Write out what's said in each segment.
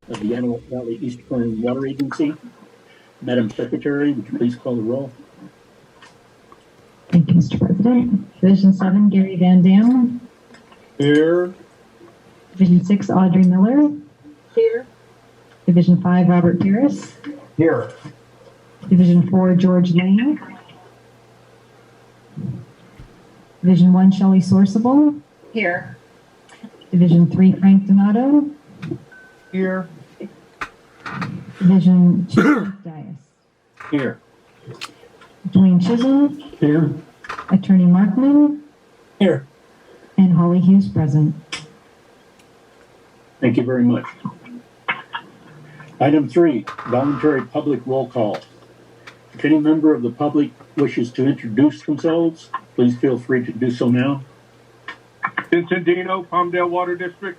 of the Antelope Valley East Kern Water Agency. Madam Secretary, would you please call the roll? Thank you, Mr. President. Division 7, Gary Van Dam. Here. Division 6, Audrey Miller. Here. Division 5, Robert Pierce. Here. Division 4, George Lane. Division 1, Shelley Sourceable. Here. Division 3, Frank Donato. Here. Division 2, Dias. Here. Dwayne Chisholm. Here. Attorney Markman. Here. And Holly Hughes present. Thank you very much. Item 3, voluntary public roll call. If any member of the public wishes to introduce themselves, please feel free to do so now. Vincent Dino, Palmdale Water District.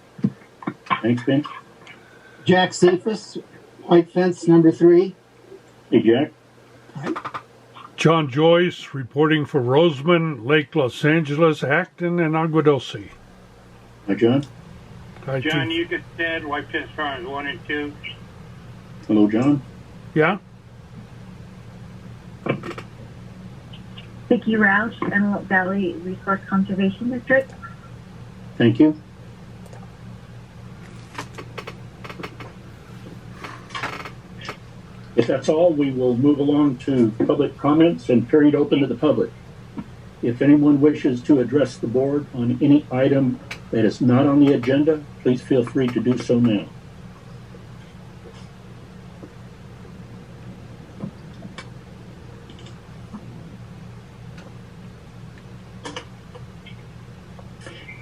Thanks, Ben. Jack Cephas, White Fence number 3. Hey, Jack. John Joyce reporting for Roseman, Lake Los Angeles, Acton, and Agua Dulce. Hi, John. Hi, John Chief. Ucasted, White Fence Farms 1 and 2. Hello, John. Yeah? Vicki Roush, Antelope Valley Resource Conservation District. Thank you. If that's all, we will move along to public comments and period open to the public. If anyone wishes to address the board on any item that is not on the agenda, please feel free to do so now.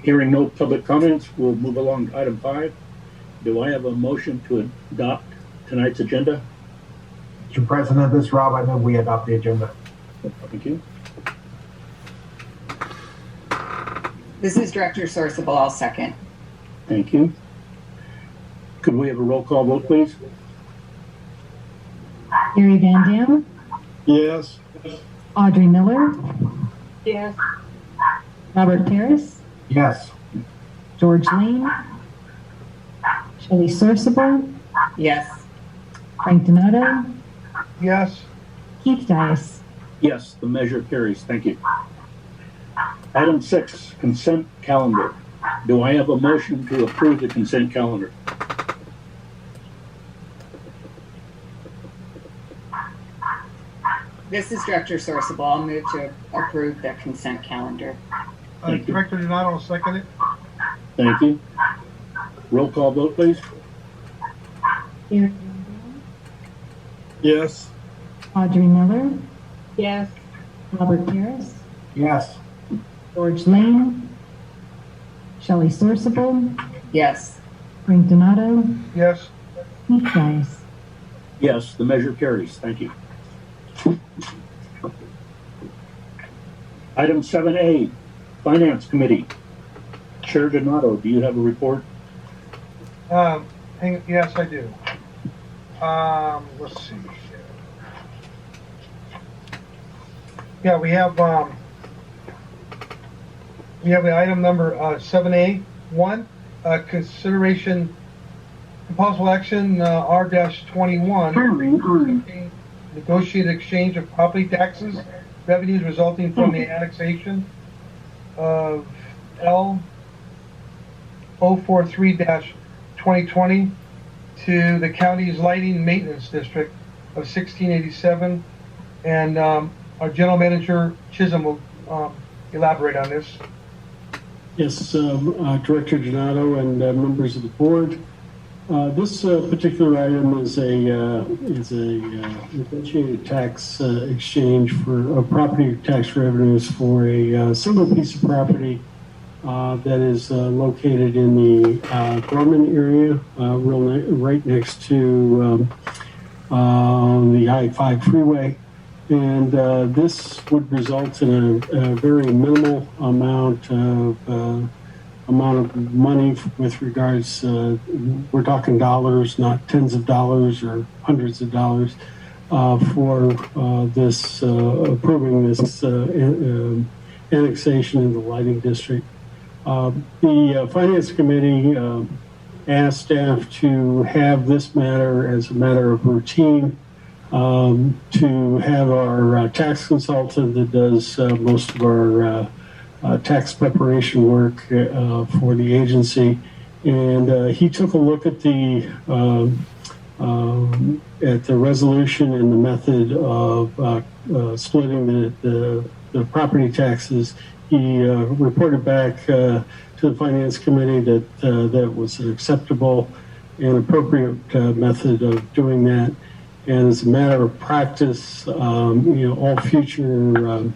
Hearing no public comments, we'll move along to item 5. Do I have a motion to adopt tonight's agenda? Mr. President, this is Rob. I move we adopt the agenda. Thank you. This is Director Sourceable. I'll second. Thank you. Could we have a roll call vote, please? Gary Van Dam. Yes. Audrey Miller. Yes. Robert Pierce. Yes. George Lane. Shelley Sourceable. Yes. Frank Donato. Yes. Keith Dias. Yes, the measure carries. Thank you. Item 6, consent calendar. Do I have a motion to approve the consent calendar? This is Director Sourceable. I'll move to approve the consent calendar. Thank you. Director Donato will second it. Thank you. Roll call vote, please. Gary Van Dam. Yes. Audrey Miller. Yes. Robert Pierce. Yes. George Lane. Shelley Sourceable. Yes. Frank Donato. Yes. Keith Dias. Yes, the measure carries. Thank you. Item 7A, Finance Committee. Chair Donato, do you have a report? Yes, I do. Let's see. Yeah, we have the item number 7A1, consideration possible action R-21, negotiated exchange of property taxes revenues resulting from the annexation of L043-2020 to the county's lighting maintenance district of 1687, and our general manager Chisholm will elaborate on this. Yes, Director Donato and members of the board. This particular item is a negotiated tax exchange for property tax revenues for a single piece of property that is located in the Gorman area, right next to the I-5 freeway. And this would result in a very minimal amount of money with regards, we're talking dollars, not tens of dollars or hundreds of dollars, for this approving this annexation in the lighting district. The Finance Committee asked staff to have this matter as a matter of routine, to have our tax consultant that does most of our tax preparation work for the agency. And he took a look at the resolution and the method of splitting the property taxes. He reported back to the Finance Committee that that was an acceptable and appropriate method of doing that. And as a matter of practice, all future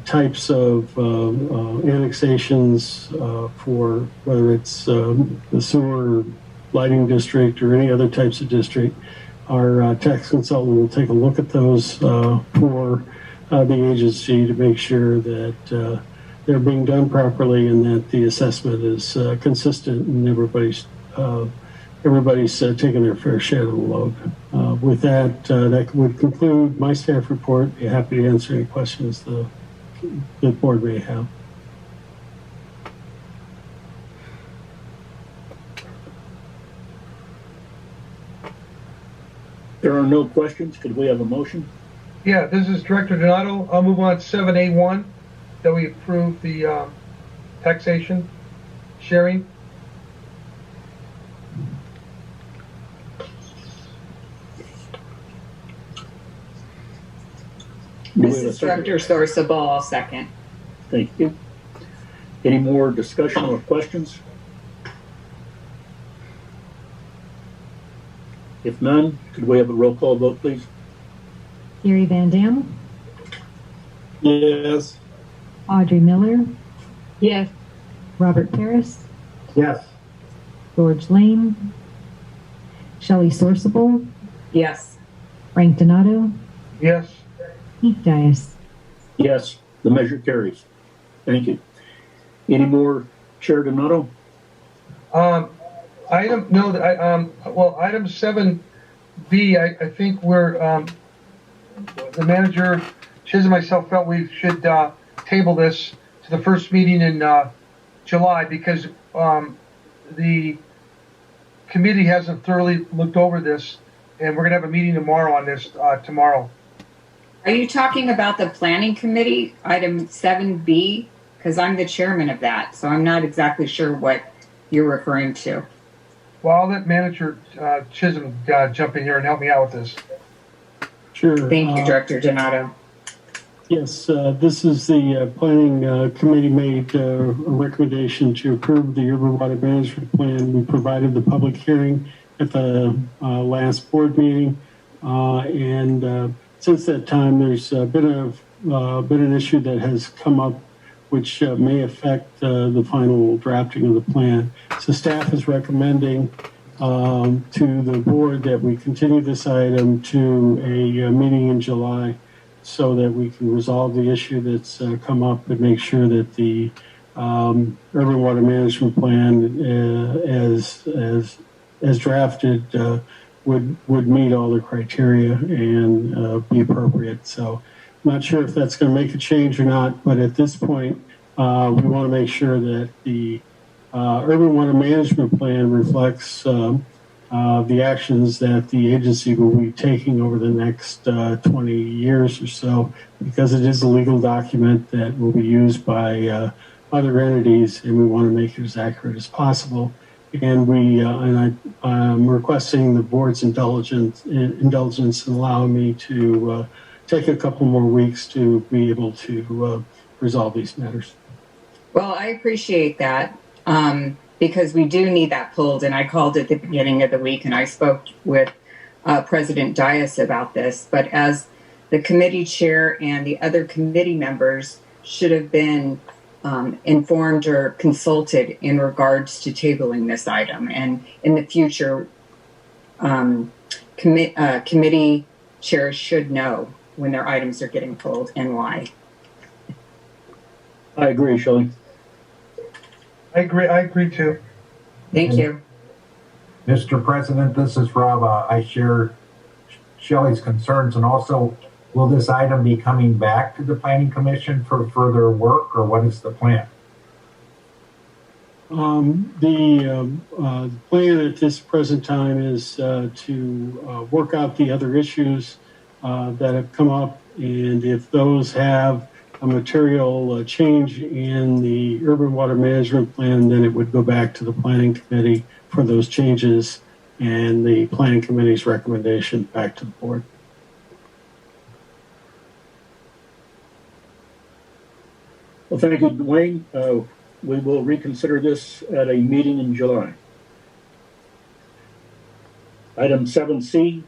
types of annexations for whether it's the sewer lighting district or any other types of district, our tax consultant will take a look at those for the agency to make sure that they're being done properly and that the assessment is consistent and everybody's taking their fair share of the load. With that, that would conclude my staff report. Be happy to answer any questions the board may have. There are no questions. Could we have a motion? Yeah, this is Director Donato. I'll move on to 7A1, that we approve the taxation sharing. This is Director Sorsabal. I'll second. Thank you. Any more discussion or questions? If none, could we have a roll call vote, please? Gary Van Dam, Yes. Audrey Miller, Yes. Robert Paris, Yes. George Lane, Shelley Sorsable, Yes. Frank Donato, Yes. Keith Dias. Yes, the measure carries. Thank you. Any more, Chair Donato? Item 7B, I think the manager, Chiz and myself felt we should table this to the first meeting in July because the committee hasn't thoroughly looked over this, and we're going to have a meeting tomorrow on this tomorrow. Are you talking about the planning committee, item 7B? Because I'm the chairman of that, so I'm not exactly sure what you're referring to. Well, I'll let Manager Chisholm jump in here and help me out with this. Sure. Thank you, Director Donato. Yes, this is the planning committee made a recommendation to approve the urban water management plan. We provided the public hearing at the last board meeting, and since that time, there's been an issue that has come up which may affect the final drafting of the plan. So staff is recommending to the board that we continue this item to a meeting in July so that we can resolve the issue that's come up and make sure that the urban water management plan as drafted would meet all the criteria and be appropriate. So I'm not sure if that's going to make a change or not, but at this point, we want to make sure that the urban water management plan reflects the actions that the agency will be taking over the next 20 years or so, because it is a legal document that will be used by other entities, and we want to make it as accurate as possible. And I'm requesting the board's indulgence in allowing me to take a couple more weeks to be able to resolve these matters. Well, I appreciate that because we do need that pulled. And I called at the beginning of the week and I spoke with President Dias about this. But as the committee chair and the other committee members should have been informed or consulted in regards to tabling this item. And in the future, committee chairs should know when their items are getting pulled and why. I agree, Shelley. I agree too. Thank you. Mr. President, this is Rob. I share Shelley's concerns, and also, will this item be coming back to the Planning Commission for further work, or what is the plan? The plan at this present time is to work out the other issues that have come up, and if those have a material change in the urban water management plan, then it would go back to the planning committee for those changes and the planning committee's recommendation back to the board. Well, thank you, Dwayne. We will reconsider this at a meeting in July. Item 7C,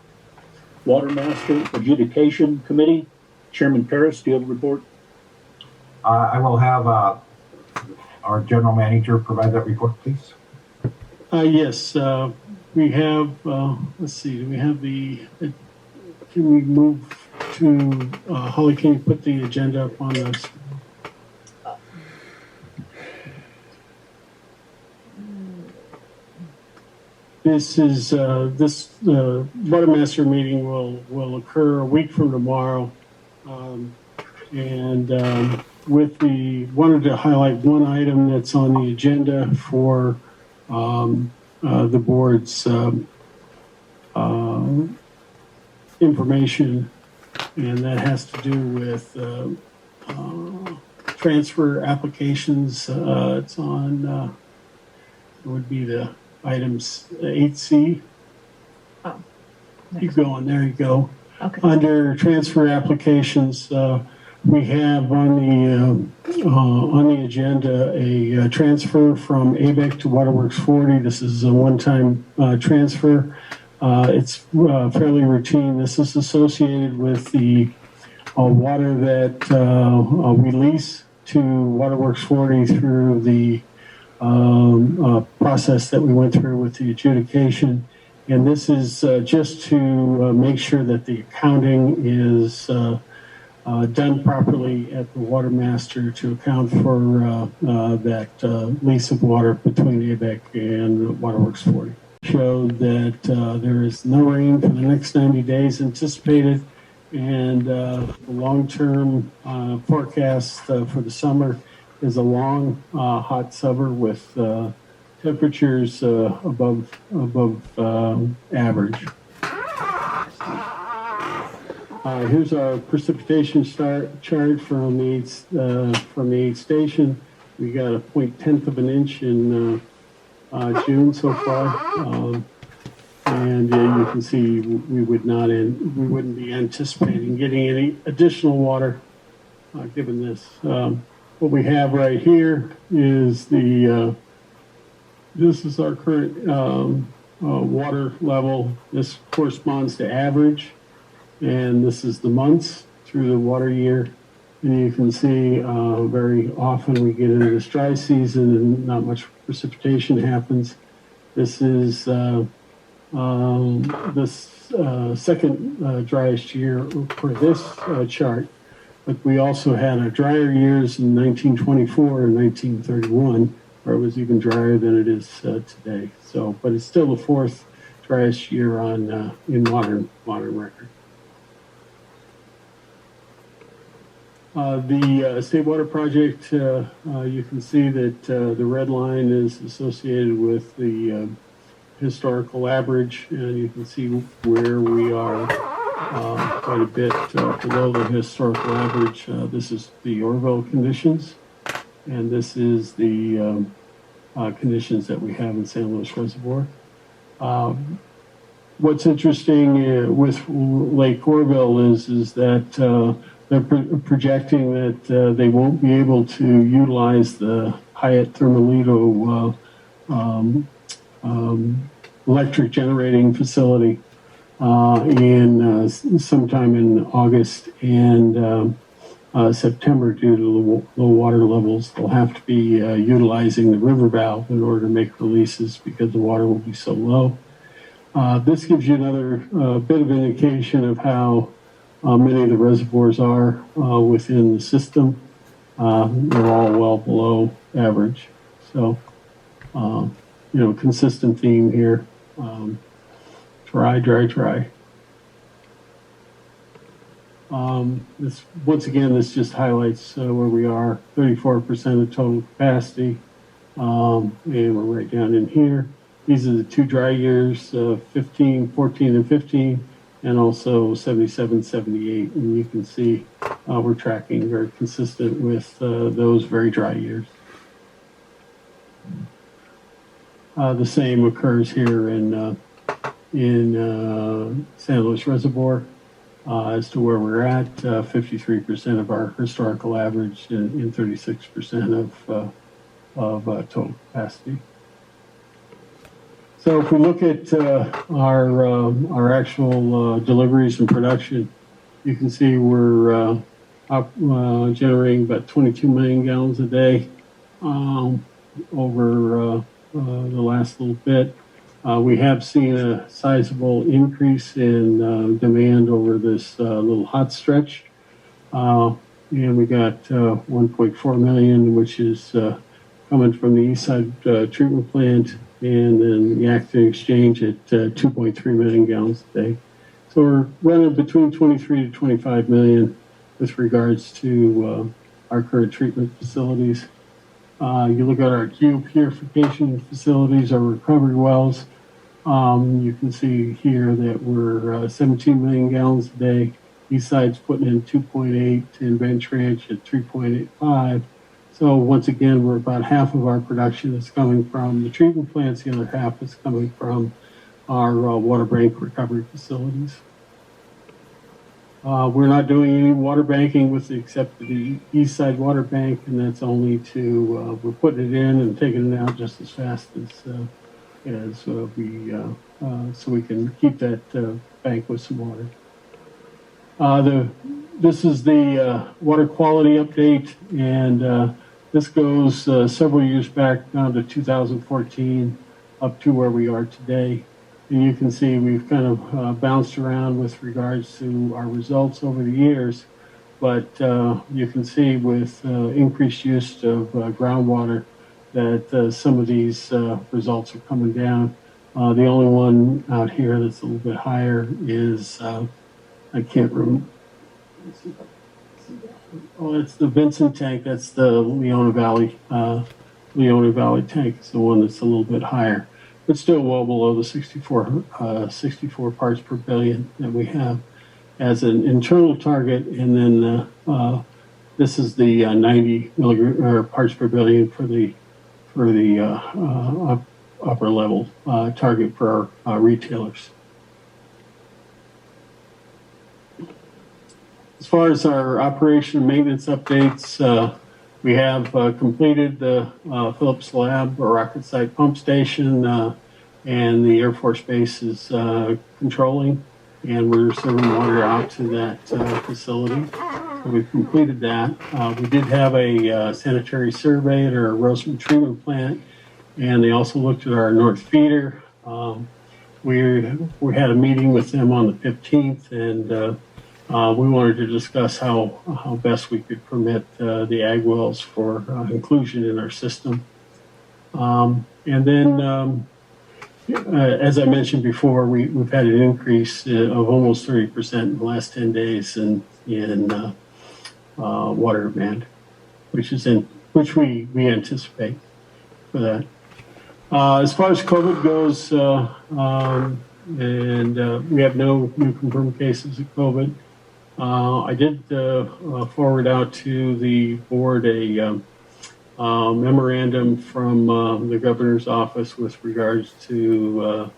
Water Master Adjudication Committee. Chairman Paris, do you have a report? I will have our general manager provide that report, please. Yes, we have, let's see, do we have can we move to, Holly, can you put the agenda up on us? This Water Master meeting will occur a week from tomorrow. Wanted to highlight one item that's on the agenda for the board's information, and that has to do with transfer applications. It's on, it would be the items 8C. Oh, Keep going, there you go. okay. Under transfer applications, we have on the agenda a transfer from Avek to Waterworks 40. This is a one-time transfer. It's fairly routine. This is associated with the water that we lease to Waterworks 40 through the process that we went through with the adjudication. And this is just to make sure that the accounting is done properly at the water master to account for that lease of water between ABEC and Waterworks 40. Showed that there is no rain for the next 90 days anticipated, and the long-term forecast for the summer is a long, hot summer with temperatures above average. Here's our precipitation chart from the aid station. We got a 0.1 of an inch in June so far, and you can see we wouldn't be anticipating getting any additional water given this. What we have right here is this is our current water level. This corresponds to average, and this is the months through the water year. And you can see very often we get into this dry season and not much precipitation happens. This is second driest year for this chart. But we also had drier years in 1924 and 1931, where it was even drier than it is today. So, but it's still the fourth driest year in modern record. The State Water Project, you can see that the red line is associated with the historical average, and you can see where we are quite a bit below the historical average. This is the Orville conditions, and this is the conditions that we have in San Luis Reservoir. What's interesting with Lake Orville is that they're projecting that they won't be able to utilize the Hyatt Thermalito electric generating facility in sometime in August and September due to low water levels. They'll have to be utilizing the river valve in order to make releases because the water will be so low. This gives you another bit of indication of how many of the reservoirs are within the system. They're all well below average. So, consistent theme here. Dry, dry, dry. This just highlights where we are. 34% of total capacity. And we're right down in here. These are the 2 dry years, 15, 14, and 15, and also 77, 78. And you can see we're tracking very consistent with those very dry years. The same occurs here in San Luis Reservoir as to where we're at, 53% of our historical average and 36% of total capacity. So if we look at our actual deliveries and production, you can see we're generating about 22 million gallons a day over the last little bit. We have seen a sizable increase in demand over this little hot stretch. And we got 1.4 million, which is coming from the East Side treatment plant, and then the Acton Exchange at 2.3 million gallons a day. So we're running between 23 to 25 million with regards to our current treatment facilities. You look at our geopurification facilities, our recovery wells, you can see here that we're 17 million gallons a day. East Side's putting in 2.8 and Bench Ranch at 3.85. So once again, we're about half of our production is coming from the treatment plants. The other half is coming from our water bank recovery facilities. We're not doing any water banking except the East Side water bank, and that's only we're putting it in and taking it out just as fast as so we can keep that bank with some water. This is the water quality update, and this goes several years back down to 2014 up to where we are today. And you can see we've kind of bounced around with regards to our results over the years, but you can see with increased use of groundwater that some of these results are coming down. The only one out here that's a little bit higher is, I can't remember. Oh, it's the Vincent tank. That's the Leona Valley tank. It's the one that's a little bit higher, but still well below the 64 parts per billion that we have as an internal target. And then this is the 90 parts per billion for the upper level target for our retailers. As far as our operation and maintenance updates, we have completed the Phillips Lab or rocket site pump station, and the Air Force Base is controlling, and we're serving water out to that facility. So we've completed that. We did have a sanitary survey at our Roseman treatment plant, and they also looked at our North feeder. We had a meeting with them on the 15th, and we wanted to discuss how best we could permit the ag wells for inclusion in our system. And then, as I mentioned before, we've had an increase of almost 30% in the last 10 days in water demand, which we anticipate for that. As far as COVID goes, we have no new confirmed cases of COVID. I did forward out to the board a memorandum from the governor's office with regards to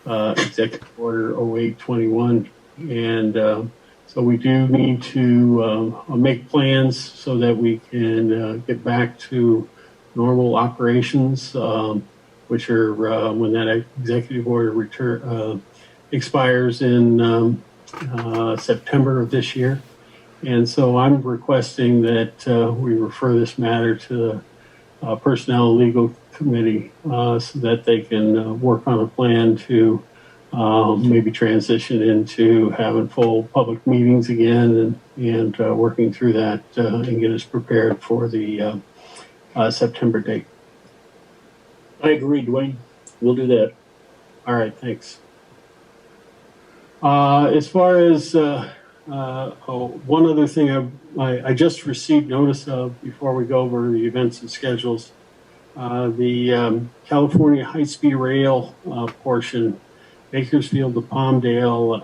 Executive Order 0821. And so we do need to make plans so that we can get back to normal operations, which are when that executive order expires in September of this year. And so I'm requesting that we refer this matter to the Personnel and Legal Committee so that they can work on a plan to maybe transition into having full public meetings again and working through that and get us prepared for the September date. I agree, Dwayne. We'll do that. All right, thanks. As far as one other thing I just received notice of before we go over the events and schedules The California High-Speed Rail portion, Bakersfield to Palmdale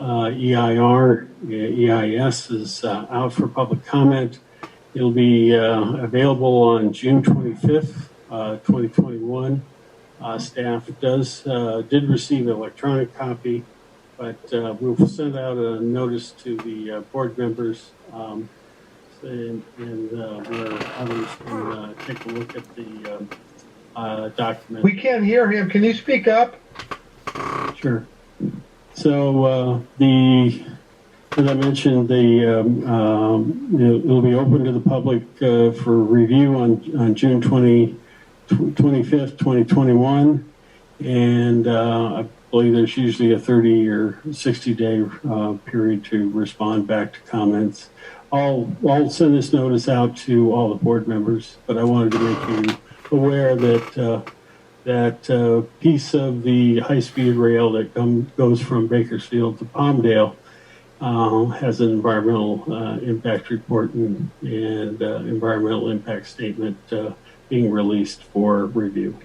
EIS is out for public comment. It'll be available on June 25th, 2021. Staff did receive an electronic copy, but we'll send out a notice to the board members and where others can take a look at the document. We can't hear him. Can you speak up? Sure. So as I mentioned, it'll be open to the public for review on June 25th, 2021. And I believe there's usually a 30 or 60-day period to respond back to comments. I'll send this notice out to all the board members, but I wanted to make you aware that that piece of the high-speed rail that goes from Bakersfield to Palmdale has an environmental impact report and environmental impact statement being released for review.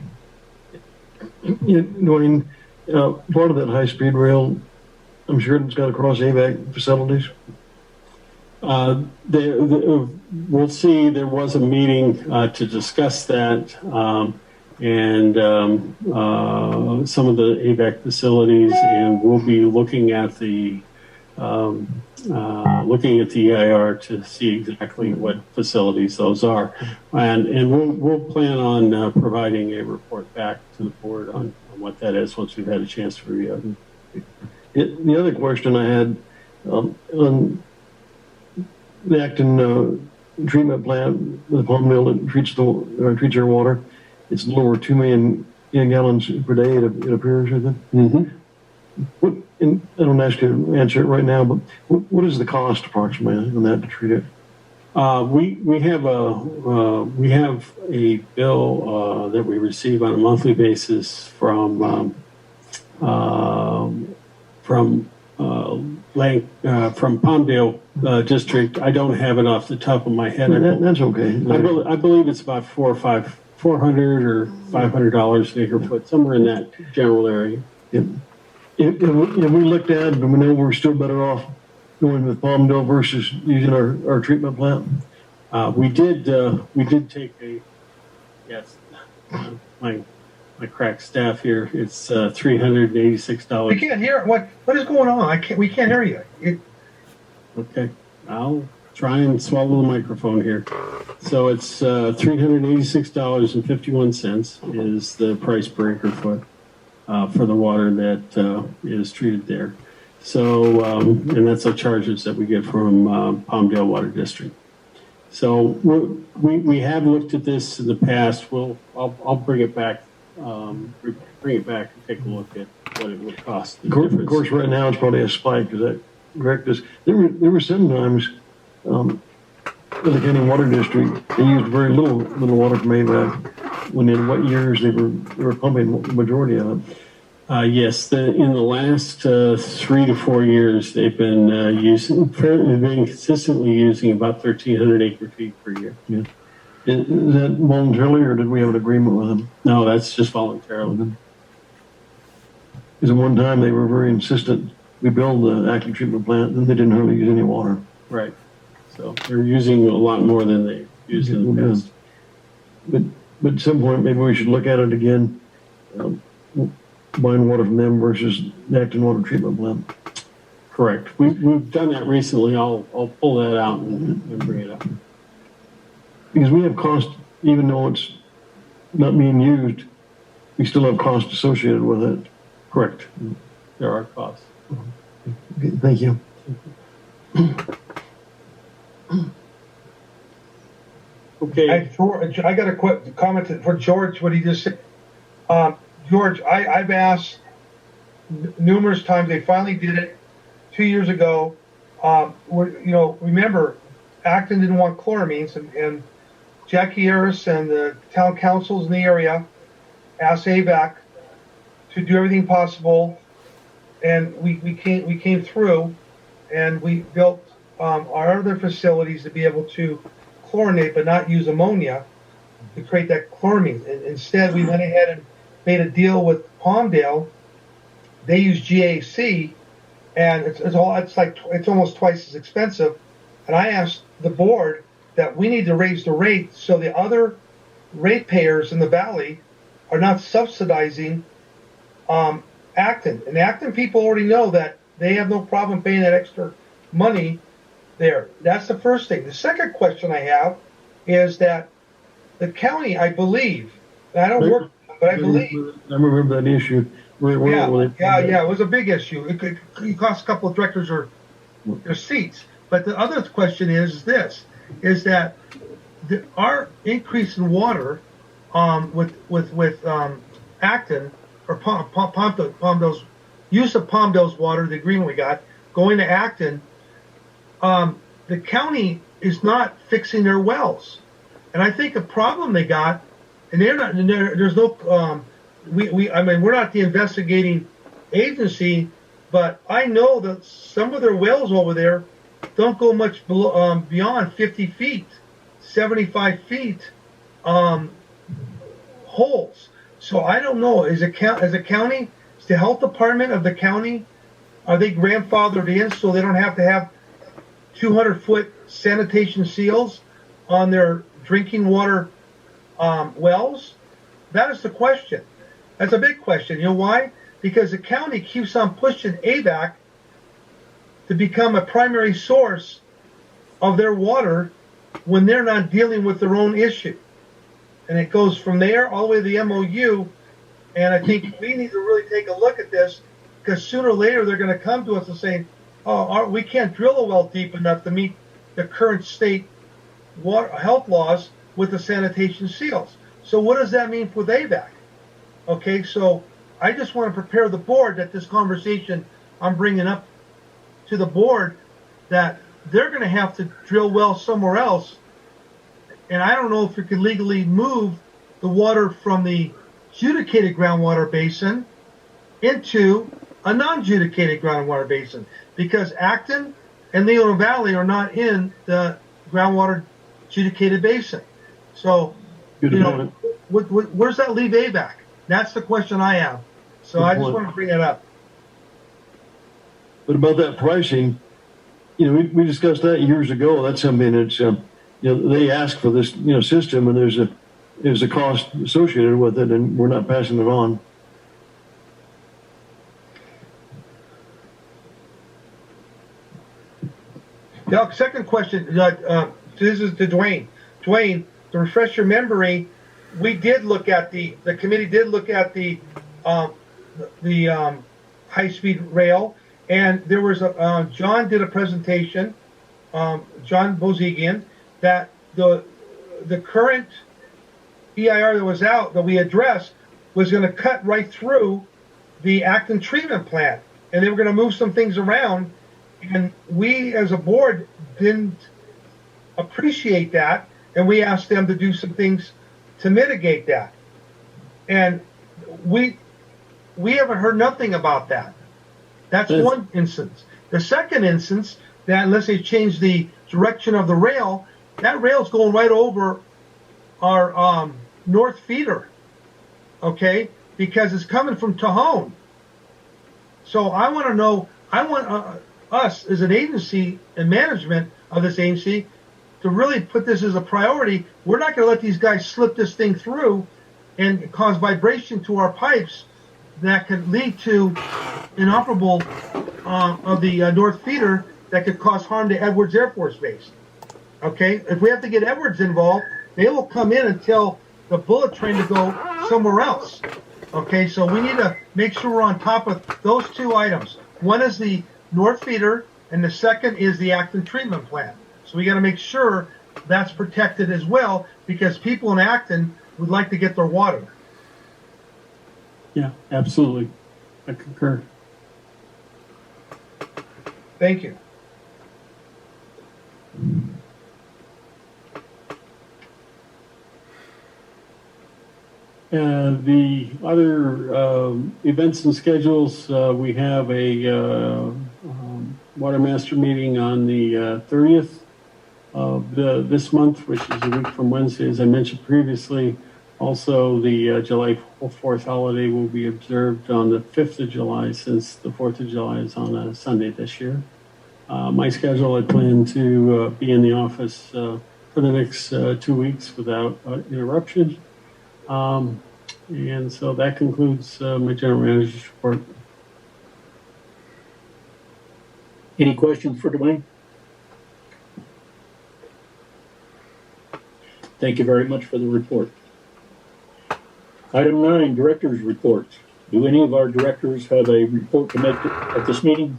Dwayne, part of that high-speed rail, I'm sure it's got to cross AVAC facilities. We'll see. There was a meeting to discuss that, and some of the AVAC facilities, and we'll be looking at the EIR to see exactly what facilities those are, and we'll plan on providing a report back to the board on what that is once we've had a chance to review it. The other question I had on the Acton treatment plant, the Palmdale that treats our water, it's a little over 2 million gallons per day. It appears, I think. Mm-hmm. And I don't ask you to answer it right now, but what is the cost approximately on that to treat it? We have a bill that we receive on a monthly basis from Palmdale district. I don't have it off the top of my head. That's okay. I believe it's about $400 or $500 an acre foot, somewhere in that general area. Yep. If we looked at it, and we know we're still better off going with Palmdale versus using our treatment plant. We did take a my crack staff here. It's $386. We can't hear. What is going on? We can't hear you. Okay, I'll try and swallow the microphone here. So it's $386.51 is the price per acre foot for the water that is treated there. So and that's the charges that we get from Palmdale Water District. So we have looked at this in the past. I'll bring it back. Bring it back and take a look at what it would cost. Of course, right now it's probably a spike. Is that correct? There were some times in the county water district they used very little water from AVAC. When in what years they were pumping the majority of it. Yes, in the last 3 to 4 years, they've been consistently using about 1,300 acre feet per year. Yeah. Is that voluntarily, or did we have an agreement with them? No, that's just voluntarily. Because at one time they were very insistent. We built the Acton treatment plant, and they didn't hardly use any water. Right. So they're using a lot more than they used in the past. But at some point, maybe we should look at it again. Buying water from them versus the Acton water treatment plant. Correct. We've done that recently. I'll pull that out and bring it up. Because we have cost, even though it's not being used, we still have cost associated with it. Correct. There are costs. Okay, thank you. Okay. I got a quick comment for George, what he just said. George, I've asked numerous times. They finally did it 2 years ago. Remember, Acton didn't want chloramines, and Jackie Harris and the town councils in the area asked AVAC to do everything possible, and we came through, and we built our other facilities to be able to chlorinate but not use ammonia. to create that chloramine. And instead, we went ahead and made a deal with Palmdale. They use GAC, and it's almost twice as expensive. And I asked the board that we need to raise the rate so the other ratepayers in the valley are not subsidizing Acton. And the Acton people already know that they have no problem paying that extra money there. That's the first thing. The second question I have is that the county, I believe, and I don't work, but I believe. I remember that issue. It was a big issue. It cost a couple of directors their seats. But the other question is that our increase in water with Acton or Palmdale's use of Palmdale's water, the agreement we got going to Acton, the county is not fixing their wells, and I think a problem they got, and there's no we're not the investigating agency, but I know that some of their wells over there don't go much below, beyond 50 feet, 75 feet holes. So I don't know. As a county, is the health department of the county, are they grandfathered in so they don't have to have 200-foot sanitation seals on their drinking water wells? That is the question. That's a big question. You know why? Because the county keeps on pushing AVAC to become a primary source of their water when they're not dealing with their own issue. And it goes from there all the way to the MOU. And I think we need to really take a look at this, because sooner or later they're going to come to us and say, we can't drill a well deep enough to meet the current state water health laws with the sanitation seals. So what does that mean for AVAC? Okay, so I just want to prepare the board that this conversation I'm bringing up to the board, that they're going to have to drill wells somewhere else. And I don't know if we could legally move the water from the adjudicated groundwater basin into a non-adjudicated groundwater basin, because Acton and Leona Valley are not in the groundwater adjudicated basin. So, where's that leave AVAC? That's the question I have. So I just want to bring that up. But about that pricing, we discussed that years ago. That's something that's, they ask for this, system, and there's a cost associated with it, and we're not passing it on. The second question, this is to Dwayne. Dwayne, to refresh your memory, we did look at the committee did look at the high-speed rail, and there was John did a presentation, John Bozigian, that the current EIR that was out, that we addressed, was going to cut right through the Acton treatment plant, and they were going to move some things around, and we as a board didn't appreciate that, and we asked them to do some things to mitigate that. And we haven't heard nothing about that. That's one instance. The second instance, that unless they change the direction of the rail, that rail's going right over our north feeder, okay? Because it's coming from Tejon. So I want to know, I want us as an agency and management of this agency to really put this as a priority. We're not going to let these guys slip this thing through and cause vibration to our pipes that could lead to inoperable of the north feeder that could cause harm to Edwards Air Force Base. Okay, if we have to get Edwards involved, they will come in and tell the bullet train to go somewhere else. Okay, so we need to make sure we're on top of those two items. One is the north feeder, and the second is the Acton treatment plant. So we got to make sure that's protected as well, because people in Acton would like to get their water. Yeah, absolutely. I concur. Thank you. The other events and schedules, we have a Water Master meeting on the 30th. this month, which is a week from Wednesday, as I mentioned previously. Also, the July 4th holiday will be observed on the 5th of July, since the 4th of July is on a Sunday this year. My schedule, I plan to be in the office for the next 2 weeks without interruption. And so that concludes my general manager's report. Any questions for Dwayne? Thank you very much for the report. Item 9, director's reports. Do any of our directors have a report to make at this meeting?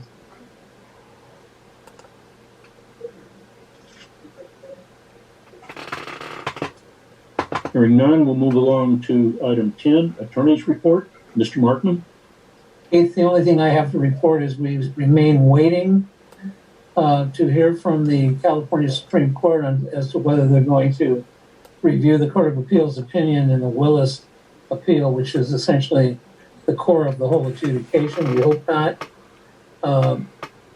Hearing none, we'll move along to item 10, attorney's report. Mr. Markman? Keith, the only thing I have to report is we remain waiting to hear from the California Supreme Court as to whether they're going to review the Court of Appeals opinion in the Willis appeal, which is essentially the core of the whole adjudication. We hope not.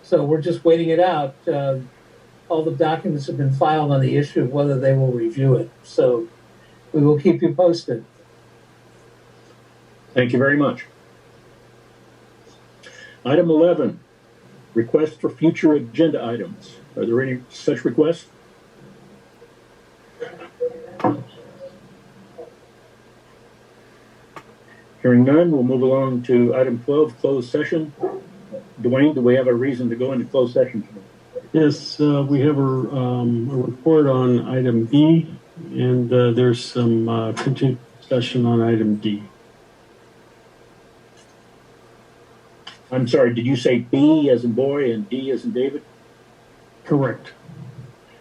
So we're just waiting it out. All the documents have been filed on the issue of whether they will review it. So we will keep you posted. Thank you very much. Item 11, request for future agenda items. Are there any such requests? Hearing none, we'll move along to item 12, closed session. Dwayne, do we have a reason to go into closed session tonight? Yes, we have a report on item B, and there's some continued discussion on item D. I'm sorry, did you say B as in boy and D as in David? Correct.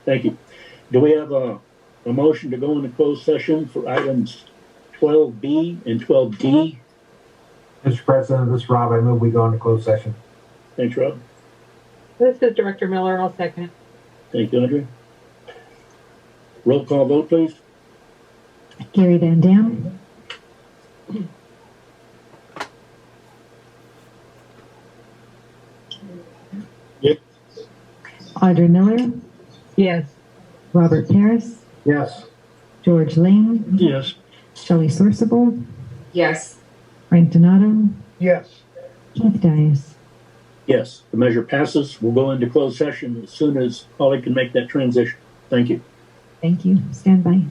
Thank you. Do we have a motion to go into closed session for items 12B and 12D? Mr. President, this is Rob. I move we go into closed session. Thanks, Rob. This is Director Miller. I'll second it. Thank you, Andre. Roll call vote, please. Gary Van Dam, Yep. Audrey Miller, Yes. Robert Paris, Yes. George Lane, Yes. Shelley Sorcible, Yes. Frank Donato, Yes. Keith Dias. Yes, the measure passes. We'll go into closed session as soon as Holly can make that transition. Thank you. Thank you. Stand by.